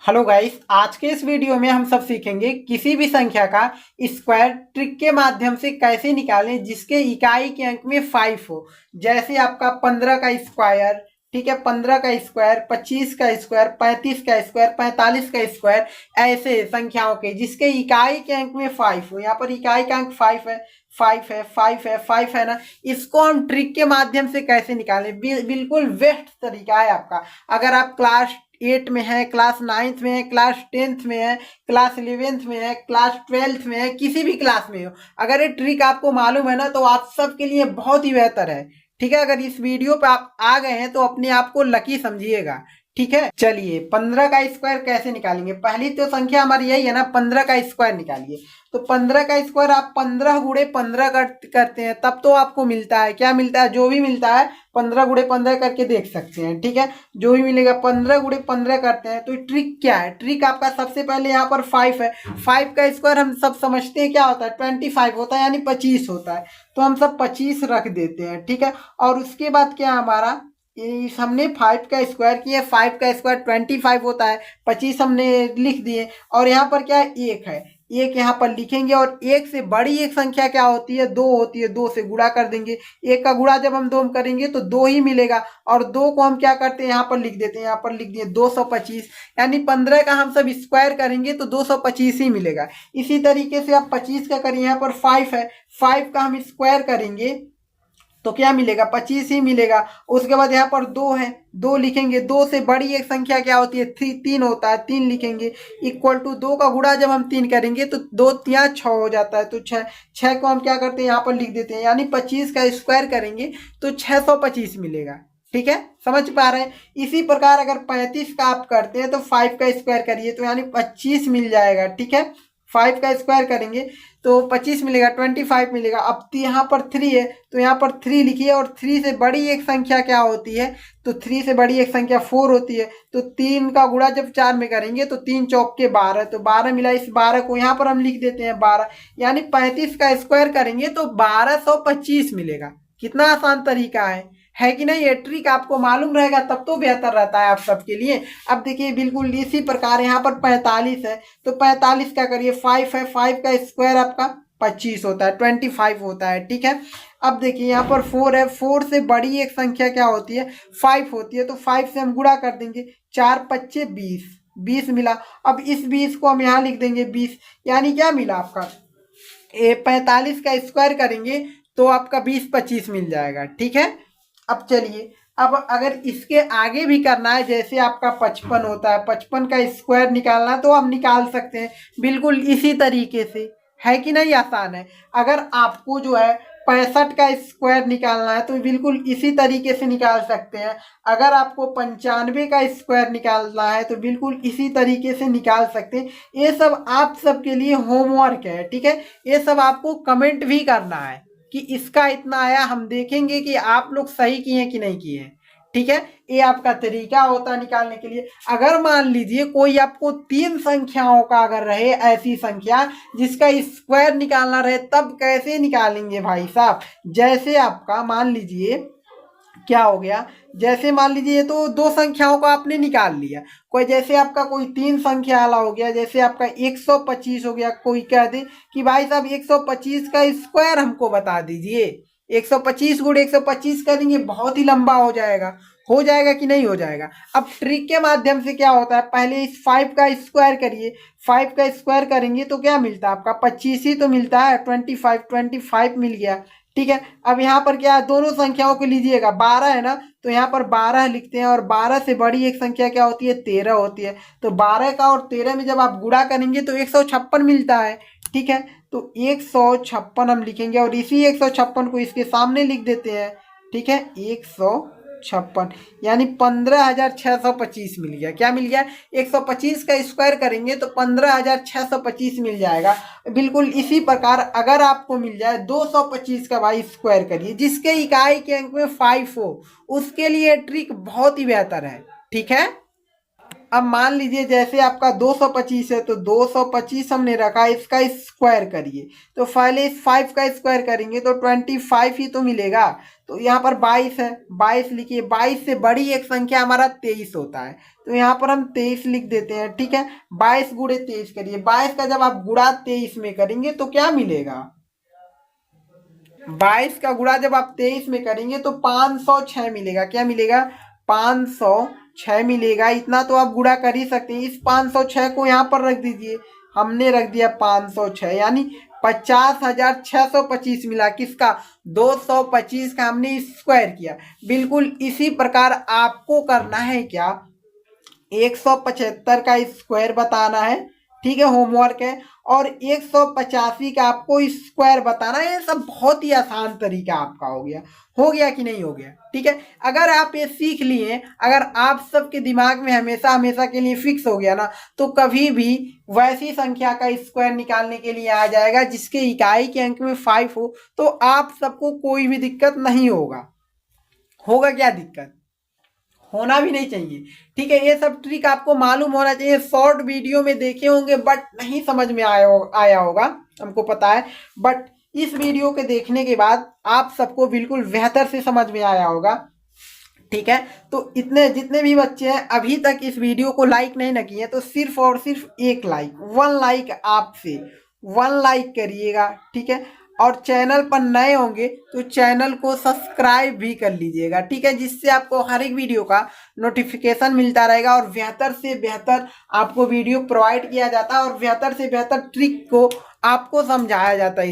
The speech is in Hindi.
हेलो गाइस, आज के इस वीडियो में हम सब सीखेंगे किसी भी संख्या का स्क्वायर ट्रिक के माध्यम से कैसे निकालें जिसके इकाई के अंक में 5 हो। जैसे आपका 15 का स्क्वायर, ठीक है, 15 का स्क्वायर, 25 का स्क्वायर, 35 का स्क्वायर, 45 का स्क्वायर, ऐसे संख्याओं के जिसके इकाई के अंक में 5 हो। यहाँ पर इकाई का अंक 5 है, 5 है, 5 है, 5 है ना। इसको हम ट्रिक के माध्यम से कैसे निकालें, बिल्कुल बेस्ट तरीका है आपका। अगर आप क्लास 8 में है, क्लास 9th में है, क्लास 10th में है, क्लास 11th में है, क्लास 12th में है, किसी भी क्लास में हो, अगर ये ट्रिक आपको मालूम है ना तो आप सबके लिए बहुत ही बेहतर है। ठीक है, अगर इस वीडियो पे आप आ गए हैं तो अपने आप को लकी समझिएगा। ठीक है, चलिए 15 का स्क्वायर कैसे निकालेंगे। पहली तो संख्या हमारी यही है ना, 15 का स्क्वायर निकालिए। तो 15 का स्क्वायर आप 15 गुणे 15 करते हैं तब तो आपको मिलता है, क्या मिलता है, जो भी मिलता है 15 गुणे 15 करके देख सकते हैं। ठीक है, जो भी मिलेगा 15 गुणे 15 करते हैं। तो ट्रिक क्या है, ट्रिक आपका सबसे पहले यहाँ पर 5 है। 5 का स्क्वायर हम सब समझते हैं क्या होता है, 25 होता है, यानी 25 होता है। तो हम सब 25 रख देते हैं। ठीक है, और उसके बाद क्या हमारा, हमने 5 का स्क्वायर किया, 5 का स्क्वायर 25 होता है, 25 हमने लिख दिए। और यहाँ पर क्या है, एक है, एक यहाँ पर लिखेंगे। और एक से बड़ी एक संख्या क्या होती है, 2 होती है, 2 से गुणा कर देंगे। एक का गुणा जब हम 2 में करेंगे तो 2 ही मिलेगा। और 2 को हम क्या करते हैं, यहाँ पर लिख देते हैं, यहाँ पर लिख दिए 225, यानी 15 का हम सब स्क्वायर करेंगे तो 225 ही मिलेगा। इसी तरीके से आप 25 का करिए, यहाँ पर 5 है, 5 का हम स्क्वायर करेंगे तो क्या मिलेगा, 25 ही मिलेगा। उसके बाद यहाँ पर 2 है, 2 लिखेंगे। 2 से बड़ी एक संख्या क्या होती है, 3 होता है, 3 लिखेंगे। इक्वल टू 2 का गुणा जब हम 3 करेंगे तो 2 3 6 हो जाता है। तो 6 को हम क्या करते हैं, यहाँ पर लिख देते हैं, यानी 25 का स्क्वायर करेंगे तो 625 मिलेगा। ठीक है, समझ पा रहे हैं। इसी प्रकार अगर 35 का आप करते हैं तो 5 का स्क्वायर करिए तो यानी 25 मिल जाएगा। ठीक है, 5 का स्क्वायर करेंगे तो 25 मिलेगा, 25 मिलेगा। अब यहाँ पर 3 है तो यहाँ पर 3 लिखिए। और 3 से बड़ी एक संख्या क्या होती है, तो 3 से बड़ी एक संख्या 4 होती है। तो 3 का गुणा जब 4 में करेंगे तो 3 चौक के 12, तो 12 मिला। इस 12 को यहाँ पर हम लिख देते हैं 12, यानी 35 का स्क्वायर करेंगे तो 1225 मिलेगा। कितना आसान तरीका है कि नहीं। ये ट्रिक आपको मालूम रहेगा तब तो बेहतर रहता है आप सबके लिए। अब देखिए बिल्कुल इसी प्रकार यहाँ पर 45 है तो 45 क्या करिए, 5 है, 5 का स्क्वायर आपका 25 होता है, 25 होता है। ठीक है, अब देखिए यहाँ पर 4 है, 4 से बड़ी एक संख्या क्या होती है, 5 होती है। तो 5 से हम गुणा कर देंगे, 4 पच्चे 20, 20 मिला। अब इस 20 को हम यहाँ लिख देंगे 20, यानी क्या मिला आपका, 45 का स्क्वायर करेंगे तो आपका 20 25 मिल जाएगा। ठीक है, अब चलिए, अब अगर इसके आगे भी करना है, जैसे आपका 55 होता है, 55 का स्क्वायर निकालना है तो आप निकाल सकते हैं बिल्कुल इसी तरीके से, है कि नहीं, आसान है। अगर आपको जो है 65 का स्क्वायर निकालना है तो बिल्कुल इसी तरीके से निकाल सकते हैं। अगर आपको 95 का स्क्वायर निकालना है तो बिल्कुल इसी तरीके से निकाल सकते हैं। ये सब आप सबके लिए होमवर्क है। ठीक है, ये सब आपको कमेंट भी करना है कि इसका इतना आया, हम देखेंगे कि आप लोग सही किए कि नहीं किए। ठीक है, ये आपका तरीका होता है निकालने के लिए। अगर मान लीजिए कोई आपको 3 संख्याओं का अगर रहे, ऐसी संख्या जिसका स्क्वायर निकालना रहे, तब कैसे निकालेंगे भाई साहब। जैसे आपका मान लीजिए क्या हो गया, जैसे मान लीजिए तो 2 संख्याओं को आपने निकाल लिया। कोई जैसे आपका कोई 3 संख्या वाला हो गया, जैसे आपका 125 हो गया। कोई कह दे कि भाई साहब 125 का स्क्वायर हमको बता दीजिए। 125 गुणे 125 करेंगे, बहुत ही लंबा हो जाएगा कि नहीं हो जाएगा। अब ट्रिक के माध्यम से क्या होता है, पहले इस 5 का स्क्वायर करिए। 5 का स्क्वायर करेंगे तो क्या मिलता है आपका, 25 ही तो मिलता है, 25 मिल गया। ठीक है, अब यहाँ पर क्या है, दोनों संख्याओं को लीजिएगा, 12 है ना तो यहाँ पर 12 लिखते हैं। और 12 से बड़ी एक संख्या क्या होती है, 13 होती है। तो 12 का और 13 में जब आप गुणा करेंगे तो 156 मिलता है। ठीक है, तो 156 हम लिखेंगे और इसी 156 को इसके सामने लिख देते हैं। ठीक है, 156 यानी 15,625 मिल गया। क्या मिल गया, 125 का स्क्वायर करेंगे तो 15,625 मिल जाएगा। बिल्कुल इसी प्रकार अगर आपको मिल जाए 225 का भाई स्क्वायर करिए, जिसके इकाई के अंक में 5 हो, उसके लिए ट्रिक बहुत ही बेहतर है। ठीक है, अब मान लीजिए जैसे आपका 225 है तो 225 हमने रखा, इसका स्क्वायर करिए, तो पहले इस 5 का स्क्वायर करेंगे तो 25 ही तो मिलेगा। तो यहाँ पर 22 है, 22 लिखिए। 22 से बड़ी एक संख्या हमारा 23 होता है, तो यहाँ पर हम 23 लिख देते हैं, ठीक है। 22 गुणे 23 करिए, 22 का जब आप गुणा 23 में करेंगे तो क्या मिलेगा, 22 का गुणा जब आप 23 में करेंगे तो 506 मिलेगा। क्या मिलेगा, 506 मिलेगा। इतना तो आप गुणा कर ही सकते हैं, इस 506 को यहाँ पर रख दीजिए, हमने रख दिया 506, यानी 50,625 मिला। किसका, 225 का हमने स्क्वायर किया। बिल्कुल इसी प्रकार आपको करना है क्या, 175 का स्क्वायर बताना है, ठीक है, होमवर्क है। और 185 का आपको स्क्वायर बताना है। ये सब बहुत ही आसान तरीका आपका हो गया कि नहीं हो गया, ठीक है। अगर आप ये सीख लिए, अगर आप सबके दिमाग में हमेशा हमेशा के लिए फिक्स हो गया ना, तो कभी भी वैसी संख्या का स्क्वायर निकालने के लिए आ जाएगा जिसके इकाई के अंक में 5 हो, तो आप सबको कोई भी दिक्कत नहीं होगा क्या दिक्कत, होना भी नहीं चाहिए, ठीक है। ये सब ट्रिक आपको मालूम होना चाहिए। शॉर्ट वीडियो में देखे होंगे बट नहीं समझ में आया होगा, हमको पता है, बट इस वीडियो के देखने के बाद आप सबको बिल्कुल बेहतर से समझ में आया होगा, ठीक है। तो इतने जितने भी बच्चे हैं अभी तक इस वीडियो को लाइक नहीं न किए, तो सिर्फ और सिर्फ एक लाइक, 1 लाइक आपसे 1 लाइक करिएगा, ठीक है। और चैनल पर नए होंगे तो चैनल को सब्सक्राइब भी कर लीजिएगा, ठीक है, जिससे आपको हर एक वीडियो का नोटिफिकेशन मिलता रहेगा और बेहतर से बेहतर आपको वीडियो प्रोवाइड किया जाता है और बेहतर से बेहतर ट्रिक को आपको समझाया जाता है।